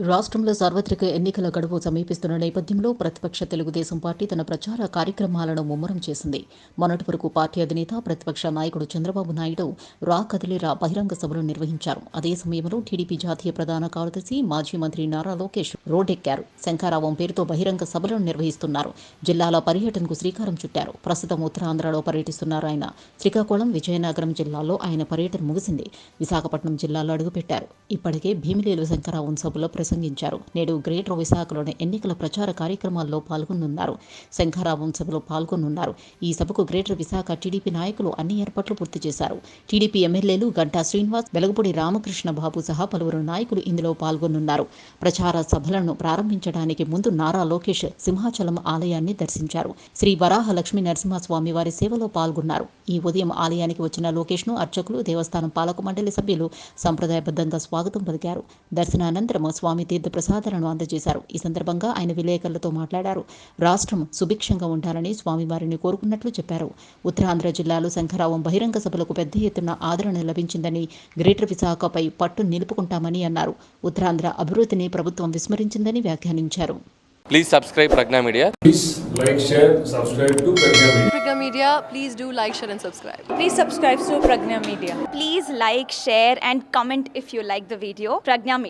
రాష్ట్రంలో సార్వత్రిక ఎన్నికల గడువు సమీపిస్తున్న నేపథ్యంలో ప్రతిపక్ష తెలుగుదేశం పార్టీ తన ప్రచార కార్యక్రమాలను ముమ్మరం చేసింది. మొన్నటి వరకు పార్టీ అధినేత ప్రతిపక్ష నాయకుడు చంద్రబాబు నాయుడు రా కదిలేరా బహిరంగ సభలు నిర్వహించారు. అదే సమయంలో టీడీపీ జాతీయ ప్రధాన కార్యదర్శి మాజీ మంత్రి నారా లోకేష్ రోడ్డెక్కారు. శంఖారావం పేరుతో బహిరంగ సభలను నిర్వహిస్తున్నారు. జిల్లాల పర్యటనకు శ్రీకారం చుట్టారు. ప్రస్తుతం ఉత్తరాంధ్రలో పర్యటిస్తున్నారు ఆయన. శ్రీకాకుళం, విజయనగరం జిల్లాల్లో ఆయన పర్యటన ముగిసింది. విశాఖపట్నం జిల్లాలో అడుగుపెట్టారు. ఇప్పటికే భీమిలిలో శంఖారావం సభలో ప్రసంగించారు. నేడు గ్రేటర్ విశాఖలోని ఎన్నికల ప్రచార కార్యక్రమాల్లో పాల్గొనున్నారు. శంఖారావం సభలో పాల్గొనున్నారు. ఈ సభకు గ్రేటర్ విశాఖ టీడీపీ నాయకులు అన్ని ఏర్పాట్లు పూర్తి చేశారు. టీడీపీ ఎమ్మెల్యేలు గంటా శ్రీనివాస్, వెలగపూడి రామకృష్ణ బాబు సహా పలువురు నాయకులు ఇందులో పాల్గొనున్నారు. ప్రచార సభలను ప్రారంభించడానికి ముందు నారా లోకేష్ సింహాచలం ఆలయాన్ని దర్శించారు. శ్రీ వరాహ లక్ష్మీ నరసింహస్వామి వారి సేవలో పాల్గొన్నారు. ఈ ఉదయం ఆలయానికి వచ్చిన లోకేష్ ను అర్చకులు, దేవస్థానం పాలక మండలి సభ్యులు సంప్రదాయబద్ధంగా స్వాగతం పలికారు. దర్శనానంతరం స్వామి తీర్థ ప్రసాదాలను అందజేశారు. ఈ సందర్భంగా ఆయన విలేకరులతో మాట్లాడారు. రాష్ట్రం సుభిక్షంగా ఉండాలని స్వామివారిని కోరుకున్నట్లు చెప్పారు. ఉత్తరాంధ్ర జిల్లాలో శంఖారావం బహిరంగ సభలకు పెద్ద ఎత్తున ఆదరణ లభించిందని, గ్రేటర్ విశాఖపై పట్టు నిలుపుకుంటామని అన్నారు. ఉత్తరాంధ్ర అభివృద్ధిని ప్రభుత్వం విస్మరించిందని వ్యాఖ్యానించారు. Please subscribe Pragna Media. Please like, share, subscribe to Pragna Media. Pragna Media, please do like, share and subscribe. Please subscribe to Pragna Media. Please like, share and comment if you like the video. Pragna Media.